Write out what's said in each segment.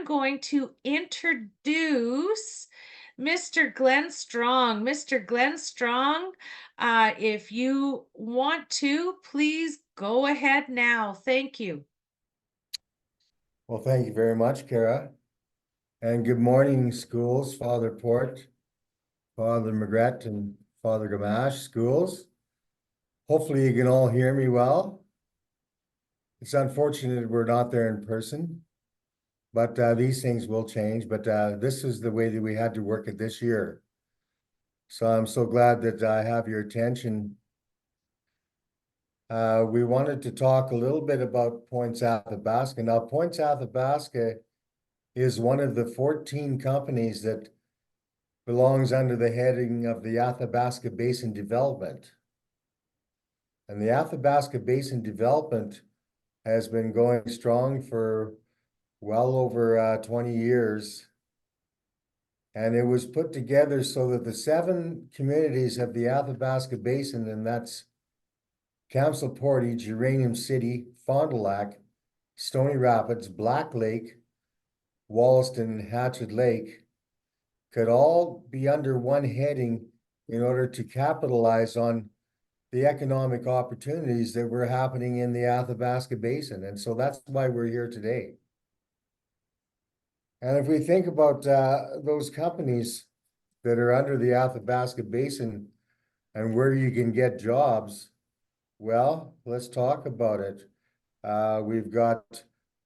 going to introduce Mr. Glenn Strong. Mr. Glenn Strong, if you want to, please go ahead now. Thank you. Well, thank you very much, Kara. And good morning, schools, Father Port, Father McGret, and Father Gamache, schools. Hopefully you can all hear me well. It's unfortunate we're not there in person, but these things will change. But this is the way that we had to work it this year. So I'm so glad that I have your attention. We wanted to talk a little bit about Points Athabasca. Now, Points Athabasca is one of the 14 companies that belongs under the heading of the Athabasca Basin Development. And the Athabasca Basin Development has been going strong for well over 20 years. And it was put together so that the 7 communities of the Athabasca Basin, and that's Council Portage, Uranium City, Fond du Lac, Stony Rapids, Black Lake, Wollaston, and Hatchet Lake, could all be under one heading in order to capitalize on the economic opportunities that were happening in the Athabasca Basin. And so that's why we're here today. And if we think about those companies that are under the Athabasca Basin and where you can get jobs, well, let's talk about it. We've got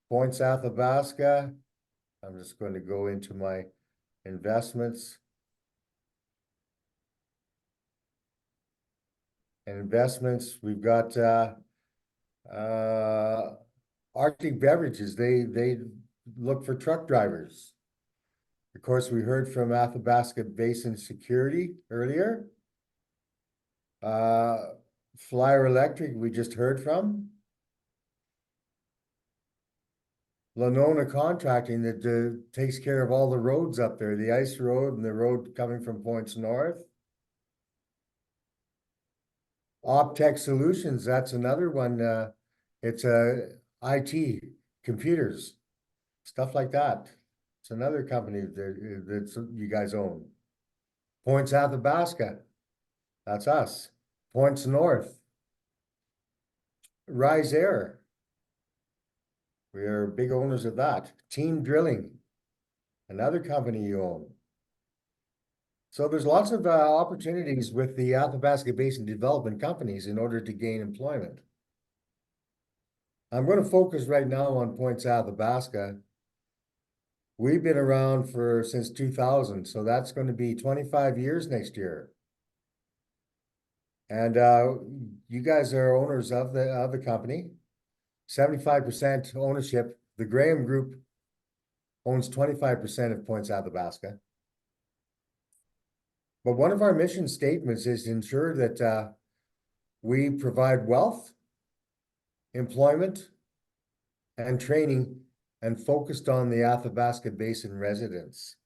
Points Athabasca. I'm just going to go into my investments. And investments, we've got Arctic Beverages. They look for truck drivers. Of course, we heard from Athabasca Basin Security earlier. Flyer Electric, we just heard from. Lenona Contracting that takes care of all the roads up there, the ice road and the road coming from Points North. Optech Solutions, that's another one. It's IT, computers, stuff like that. It's another company that you guys own. Points Athabasca, that's us. Points North, Rise Air, we are big owners of that. Team Drilling, another company you own. So there's lots of opportunities with the Athabasca Basin development companies in order to gain employment. I'm going to focus right now on Points Athabasca. We've been around since 2000, so that's going to be 25 years next year. And you guys are owners of the company. 75% ownership. The Graham Group owns 25% of Points Athabasca. But one of our mission statements is to ensure that we provide wealth, employment, and training, and focused on the Athabasca Basin residents.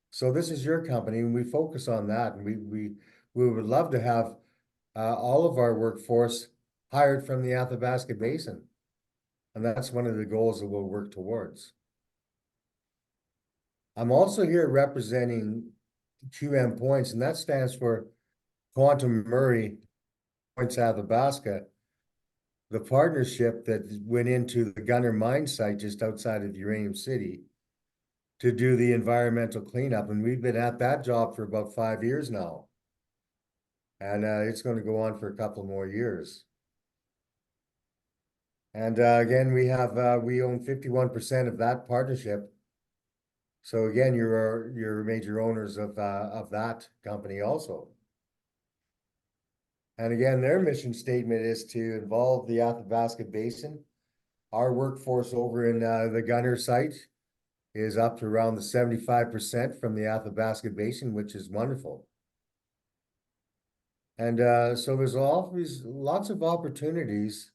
So this is your company, and we focus on that. And we would love to have all of our workforce hired from the Athabasca Basin. And that's one of the goals that we'll work towards. I'm also here representing QM Points, and that stands for Quantum Murray Points Athabasca, the partnership that went into the Gunner mine site just outside of Uranium City to do the environmental cleanup. And we've been at that job for about 5 years now. And it's going to go on for a couple more years. And again, we own 51% of that partnership. So again, you're major owners of that company also. And again, their mission statement is to involve the Athabasca Basin. Our workforce over in the Gunner site is up to around the 75% from the Athabasca Basin, which is wonderful. And so there's always lots of opportunities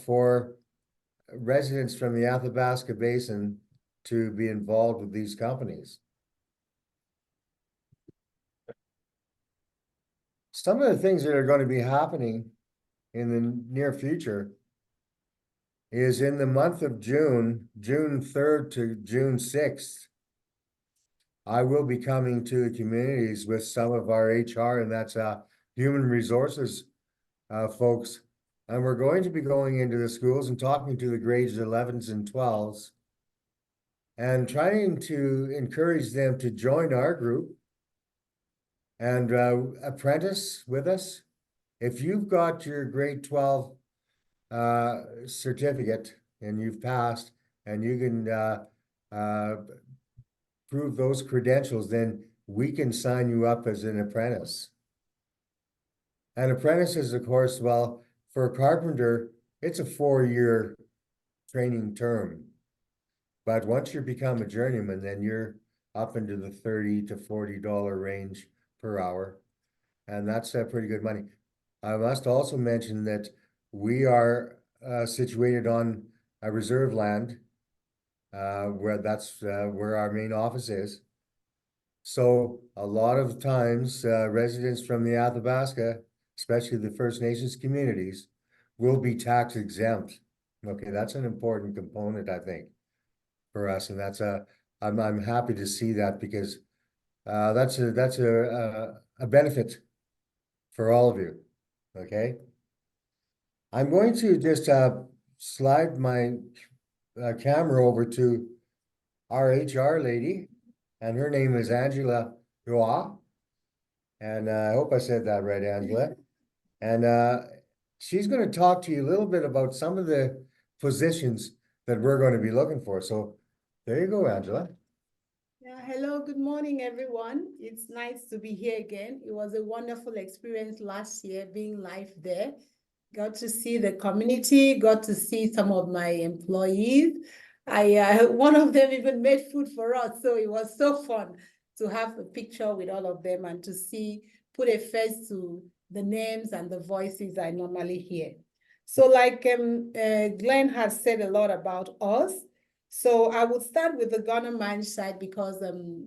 for residents from the Athabasca Basin to be involved with these companies. Some of the things that are going to be happening in the near future is in the month of June, June 3rd to June 6th. I will be coming to the communities with some of our HR, and that's human resources folks. And we're going to be going into the schools and talking to the grades 11s and 12s and trying to encourage them to join our group and apprentice with us. If you've got your grade 12 certificate and you've passed and you can prove those credentials, then we can sign you up as an apprentice. And apprentices, of course, well, for a carpenter, it's a 4-year training term. But once you become a journeyman, then you're up into the $30 to $40 range per hour. And that's pretty good money. I must also mention that we are situated on a reserve land where that's where our main office is. So a lot of times residents from the Athabasca, especially the First Nations communities, will be tax exempt. Okay, that's an important component, I think, for us, and that's I'm happy to see that because that's a benefit for all of you. Okay, I'm going to just slide my camera over to our HR lady, and her name is Angela Roy. And I hope I said that right, Angela. And she's going to talk to you a little bit about some of the positions that we're going to be looking for. So there you go, Angela. Yeah, hello, good morning, everyone. It's nice to be here again. It was a wonderful experience last year being live there. Got to see the community, got to see some of my employees. One of them even made food for us, so it was so fun to have a picture with all of them and to see, put a face to the names and the voices I normally hear. So like Glenn has said a lot about us. So I would start with the Ghana Mine side because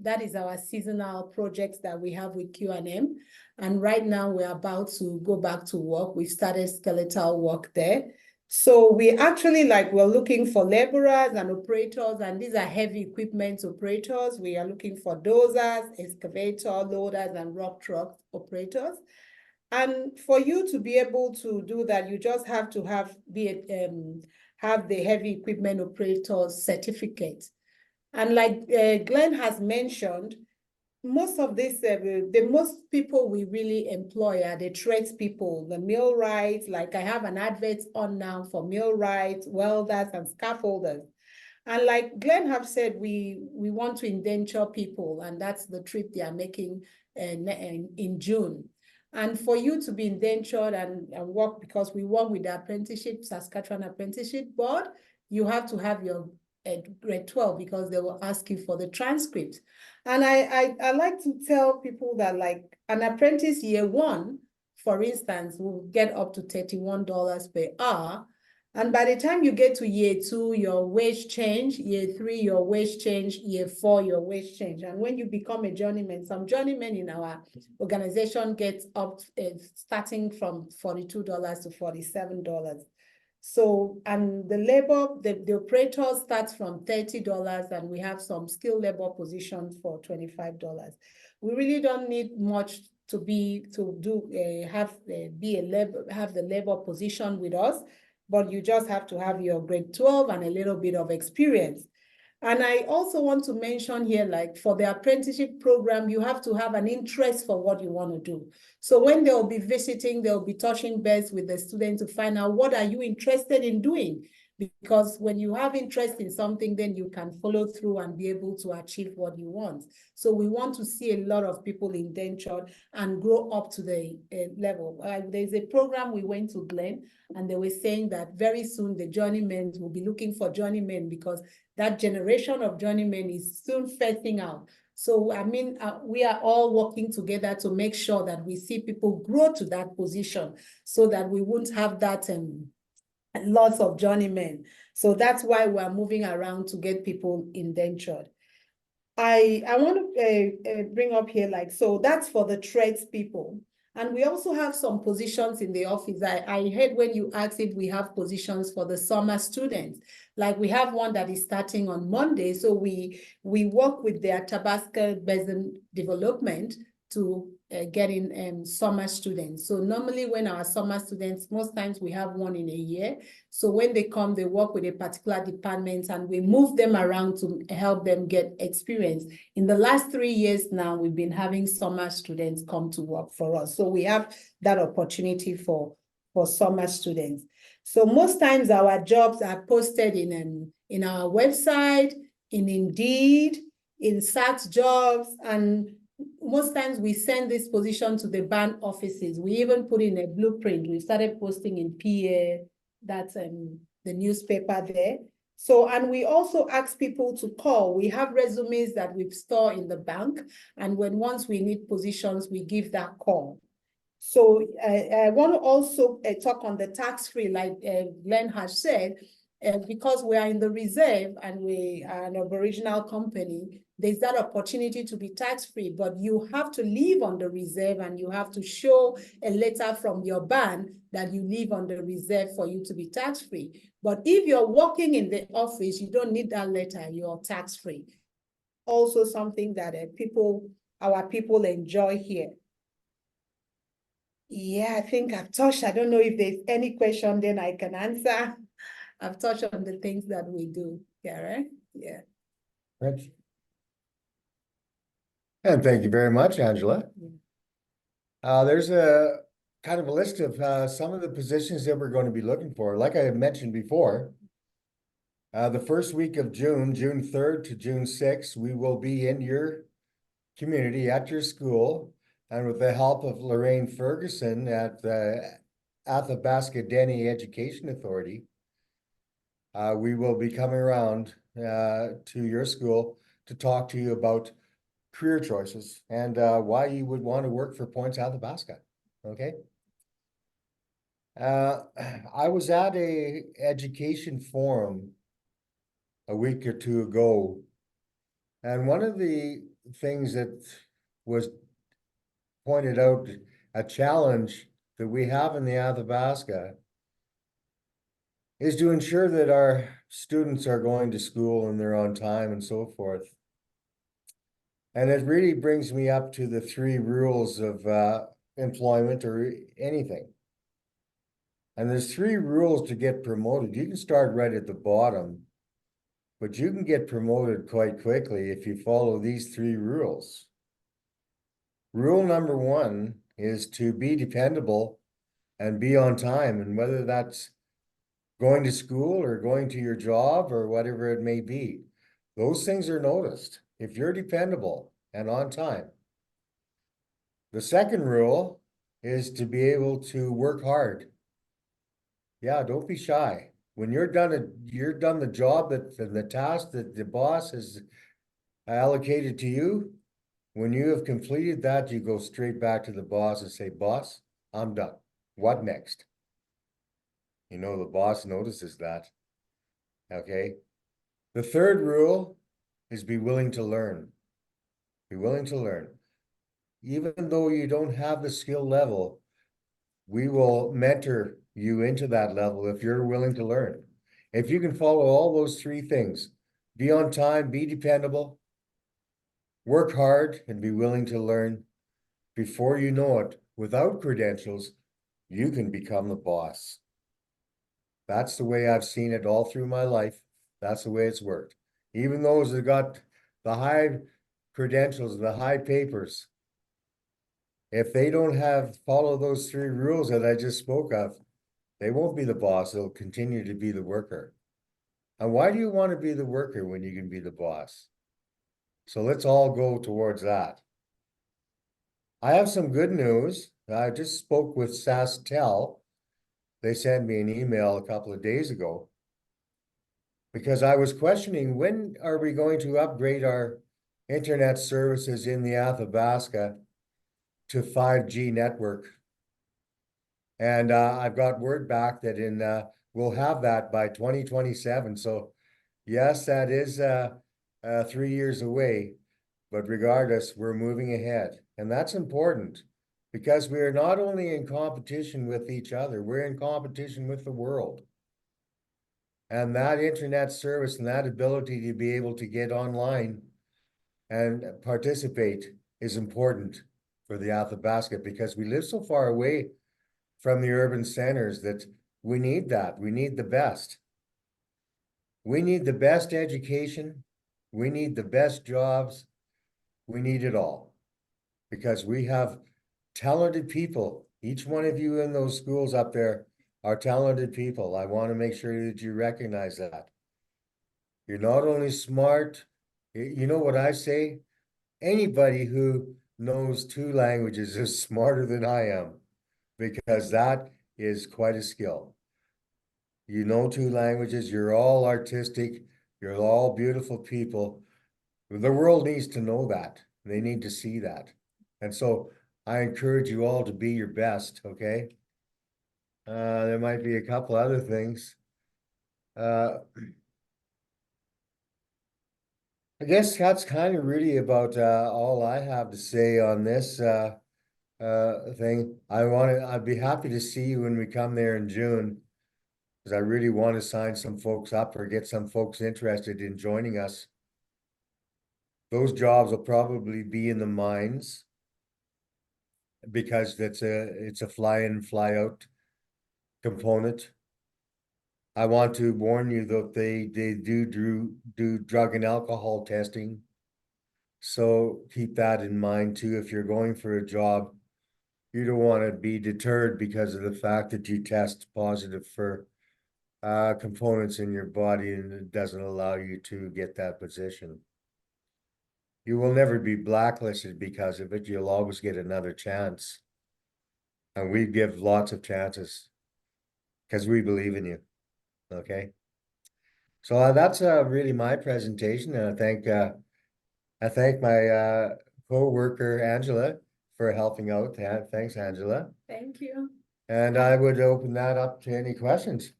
that is our seasonal projects that we have with Q&M. And right now we're about to go back to work. We started skeletal work there. So we actually we're looking for laborers and operators, and these are heavy equipment operators. We are looking for dozers, excavator, loaders, and rock truck operators. And for you to be able to do that, you just have to have the heavy equipment operator certificate. And like Glenn has mentioned, most of this, the most people we really employ are the tradespeople, the millwrights. Like I have an advert on now for millwrights, welders, and scaffolders. And like Glenn have said, we want to indenture people, and that's the trip they are making in June. And for you to be indentured and work, because we work with the apprenticeship, Saskatchewan Apprenticeship Board, you have to have your grade 12 because they will ask you for the transcript. And I like to tell people that like an apprentice year 1, for instance, will get up to $31 per hour. And by the time you get to year 2, your wage change, year 3, your wage change, year 4, your wage change. And when you become a journeyman, some journeymen in our organization get up starting from $42 to $47. So, and the labor, the operator starts from $30, and we have some skilled labor positions for $25. We really don't need much to have the labor position with us, but you just have to have your grade 12 and a little bit of experience. And I also want to mention here, like for the apprenticeship program, you have to have an interest for what you want to do. So when they'll be visiting, they'll be touching base with the students to find out what are you interested in doing? Because when you have interest in something, then you can follow through and be able to achieve what you want. So we want to see a lot of people indentured and grow up to the level. There's a program we went to Glen, and they were saying that very soon the journeymen will be looking for journeymen because that generation of journeymen is soon phasing out. So, I mean, we are all working together to make sure that we see people grow to that position so that we won't have that lots of journeymen. So that's why we're moving around to get people indentured. I want to bring up here, like, so that's for the tradespeople. And we also have some positions in the office. I heard when you asked if we have positions for the summer students. Like we have one that is starting on Monday. So we work with the Athabasca Basin Development to get in summer students. So normally when our summer students, most times we have one in a year. So when they come, they work with a particular department and we move them around to help them get experience. In the last 3 years now, we've been having summer students come to work for us. So we have that opportunity for summer students. So most times our jobs are posted in our website, in Indeed, in Search Jobs, and most times we send this position to the band offices. We even put in a blueprint. We started posting in PA, that's the newspaper there. So, and we also ask people to call. We have resumes that we've stored in the bank. And once we need positions, we give that call. So I want to also talk on the tax-free, like Glenn has said, because we are in the reserve and we are an Aboriginal company, there's that opportunity to be tax-free, but you have to live on the reserve and you have to show a letter from your band that you live on the reserve for you to be tax-free. But if you're working in the office, you don't need that letter, you're tax-free. Also something that our people enjoy here. Yeah, I think I've touched. I don't know if there's any question, then I can answer. I've touched on the things that we do. Yeah, right? Yeah. Rich? And thank you very much, Angela. There's a kind of a list of some of the positions that we're going to be looking for. Like I had mentioned before, the first week of June, June 3rd to June 6th, we will be in your community at your school, and with the help of Lorraine Ferguson at the Athabasca Denny Education Authority, we will be coming around to your school to talk to you about career choices and why you would want to work for Points Athabasca. Okay. I was at a education forum a week or two ago, and one of the things that was pointed out, a challenge that we have in the Athabasca, is to ensure that our students are going to school and they're on time and so forth. And it really brings me up to the 3 rules of employment or anything. And there's 3 rules to get promoted. You can start right at the bottom, but you can get promoted quite quickly if you follow these 3 rules. Rule number 1 is to be dependable and be on time. And whether that's going to school or going to your job or whatever it may be, those things are noticed if you're dependable and on time. The second rule is to be able to work hard. Yeah, don't be shy. When you're done the job and the task that the boss has allocated to you, when you have completed that, you go straight back to the boss and say, "Boss, I'm done. What next?" You know, the boss notices that. Okay. The third rule is be willing to learn. Be willing to learn. Even though you don't have the skill level, we will mentor you into that level if you're willing to learn. If you can follow all those 3 things, be on time, be dependable, work hard, and be willing to learn, before you know it, without credentials, you can become the boss. That's the way I've seen it all through my life. That's the way it's worked. Even those that got the high credentials, the high papers, if they don't follow those 3 rules that I just spoke of, they won't be the boss. They'll continue to be the worker. And why do you want to be the worker when you can be the boss? So let's all go towards that. I have some good news. I just spoke with SaskTel. They sent me an email a couple of days ago because I was questioning, when are we going to upgrade our internet services in the Athabasca to 5G network? And I've got word back that we'll have that by 2027. So yes, that is 3 years away, but regardless, we're moving ahead. And that's important because we are not only in competition with each other, we're in competition with the world. And that internet service and that ability to be able to get online and participate is important for the Athabasca, because we live so far away from the urban centers that we need that. We need the best. We need the best education. We need the best jobs. We need it all, because we have talented people. Each one of you in those schools up there are talented people. I want to make sure that you recognize that. You're not only smart, you know what I say? Anybody who knows 2 languages is smarter than I am, because that is quite a skill. You know 2 languages, you're all artistic, you're all beautiful people. The world needs to know that. They need to see that. And so I encourage you all to be your best, okay? There might be a couple other things. I guess that's kind of really about all I have to say on this thing. I'd be happy to see you when we come there in June, because I really want to sign some folks up or get some folks interested in joining us. Those jobs will probably be in the mines, because it's a fly in, fly out component. I want to warn you that they do drug and alcohol testing. So keep that in mind too. If you're going for a job, you don't want to be deterred because of the fact that you test positive for components in your body and it doesn't allow you to get that position. You will never be blacklisted because of it. You'll always get another chance. And we give lots of chances because we believe in you. Okay. So that's really my presentation, and I thank my co-worker Angela for helping out. Thanks, Angela. Thank you. And I would open that up to any questions.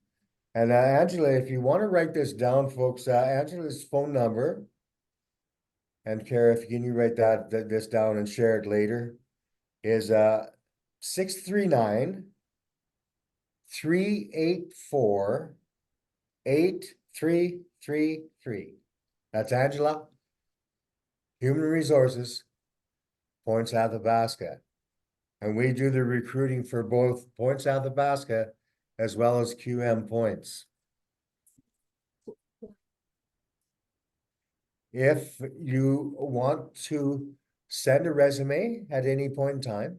And Angela, if you want to write this down, folks, Angela's phone number, and Kara, if you write this down and share it later, is 639 384 8333. That's Angela, Human Resources, Points Athabasca. And we do the recruiting for both Points Athabasca as well as QM Points. If you want to send a resume at any point in time,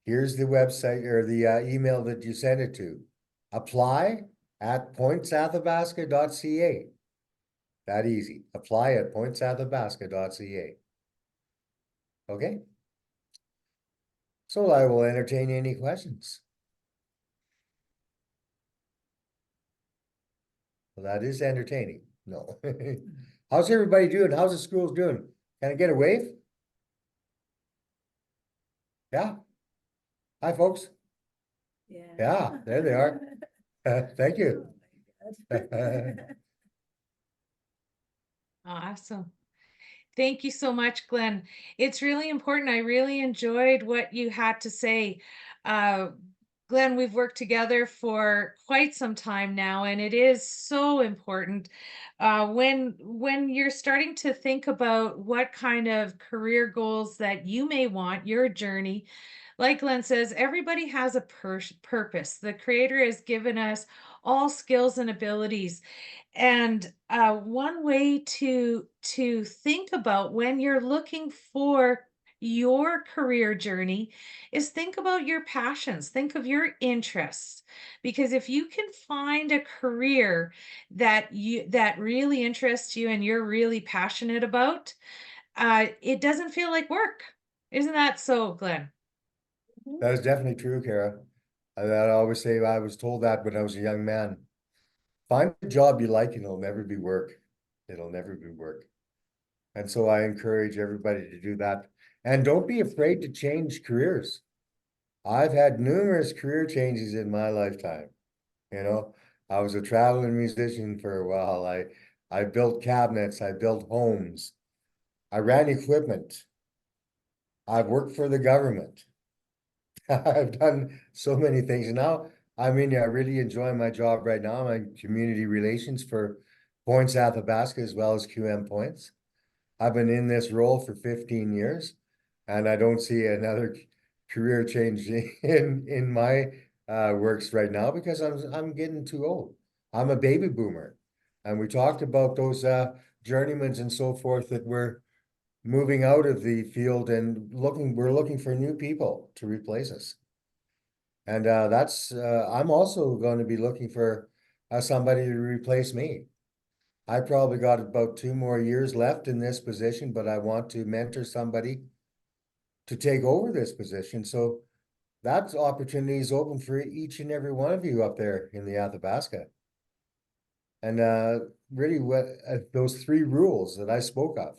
here's the website or the email that you send it to. Apply@pointsathabasca.ca. That easy. Apply@pointsathabasca.ca. Okay. So I will entertain any questions. Well, that is entertaining. No. How's everybody doing? How's the schools doing? Can I get a wave? Yeah. Hi, folks. Yeah, there they are. Thank you. Awesome. Thank you so much, Glenn. It's really important. I really enjoyed what you had to say. Glenn, we've worked together for quite some time now, and it is so important when you're starting to think about what kind of career goals that you may want, your journey. Like Glenn says, everybody has a purpose. The Creator has given us all skills and abilities, and one way to think about when you're looking for your career journey is think about your passions, think of your interests, because if you can find a career that really interests you and you're really passionate about, it doesn't feel like work. Isn't that so, Glenn? That is definitely true, Kara. I always say, I was told that when I was a young man. Find a job you like and it'll never be work. It'll never be work. And so I encourage everybody to do that. And don't be afraid to change careers. I've had numerous career changes in my lifetime. You know, I was a traveling musician for a while. I built cabinets, I built homes, I ran equipment. I've worked for the government. I've done so many things. And now, I mean, I really enjoy my job right now. I'm in community relations for Points Athabasca as well as QM Points. I've been in this role for 15 years, and I don't see another career change in my works right now because I'm getting too old. I'm a baby boomer, and we talked about those journeymans and so forth that we're moving out of the field and we're looking for new people to replace us. And I'm also going to be looking for somebody to replace me. I probably got about 2 more years left in this position, but I want to mentor somebody to take over this position. So that opportunity is open for each and every one of you up there in the Athabasca. And really what those 3 rules that I spoke of,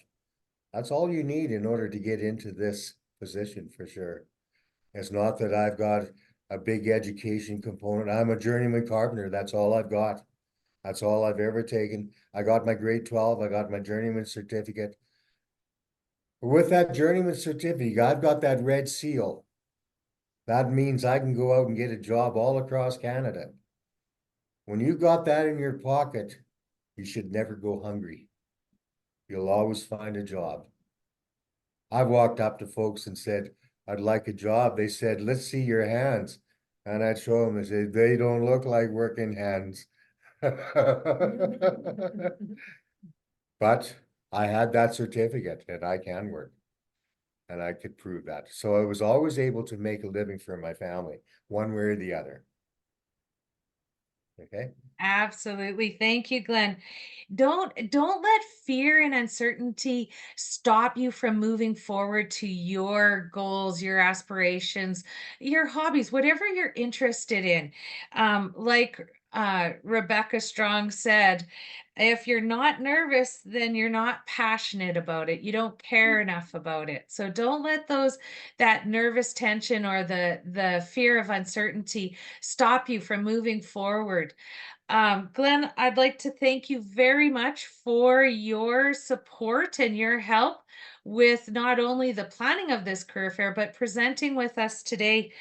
that's all you need in order to get into this position for sure. It's not that I've got a big education component. I'm a journeyman carpenter. That's all I've got. That's all I've ever taken. I got my grade 12. I got my journeyman certificate. With that journeyman certificate, I've got that red seal. That means I can go out and get a job all across Canada. When you got that in your pocket, you should never go hungry. You'll always find a job. I've walked up to folks and said, I'd like a job. They said, let's see your hands. And I'd show them and say, they don't look like working hands. But I had that certificate and I can work and I could prove that. So I was always able to make a living for my family, one way or the other. Okay. Absolutely. Thank you, Glenn. Don't let fear and uncertainty stop you from moving forward to your goals, your aspirations, your hobbies, whatever you're interested in. Like Rebecca Strong said, if you're not nervous, then you're not passionate about it. You don't care enough about it. So don't let that nervous tension or the fear of uncertainty stop you from moving forward. Glenn, I'd like to thank you very much for your support and your help with not only the planning of this career fair, but presenting with us today.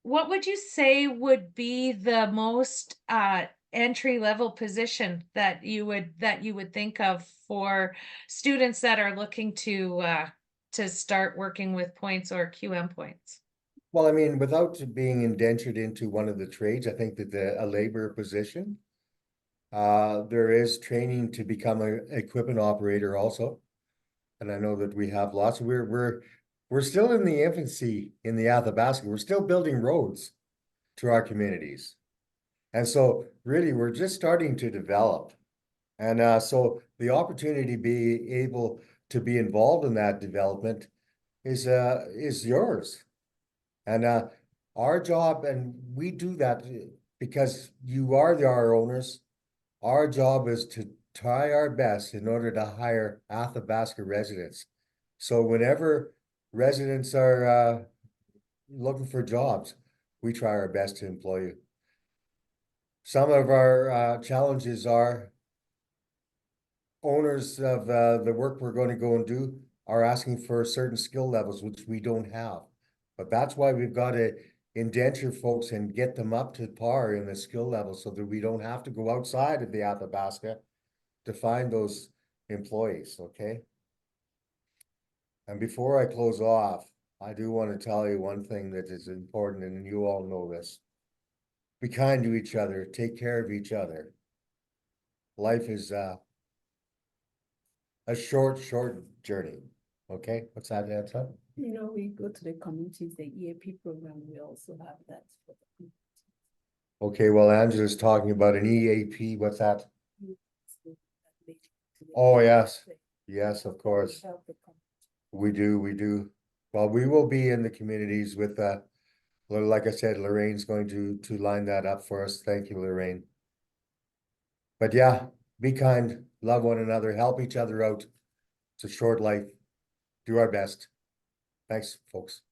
What would you say would be the most entry level position that you would think of for students that are looking to start working with points or QM points? Well, I mean, without being indentured into one of the trades, I think that a labor position, there is training to become an equipment operator also. And I know that we have lots. We're still in the infancy in the Athabasca. We're still building roads to our communities. And so really we're just starting to develop. And so the opportunity to be able to be involved in that development is yours. And our job, and we do that because you are our owners. Our job is to try our best in order to hire Athabasca residents. So whenever residents are looking for jobs, we try our best to employ you. Some of our challenges are owners of the work we're going to go and do are asking for certain skill levels, which we don't have. But that's why we've got to indenture folks and get them up to par in the skill level so that we don't have to go outside of the Athabasca to find those employees, okay? And before I close off, I do want to tell you one thing that is important, and you all know this. Be kind to each other, take care of each other. Life is a short journey. Okay, what's that, Anton? You know, we go to the communities, the EAP program, we also have that for the community. Okay, well, Angela's talking about an EAP. What's that? Oh, yes. Yes, of course. We do. Well, we will be in the communities with like I said, Lorraine's going to line that up for us. Thank you, Lorraine. But yeah, be kind, love one another, help each other out. It's a short life. Do our best. Thanks, folks.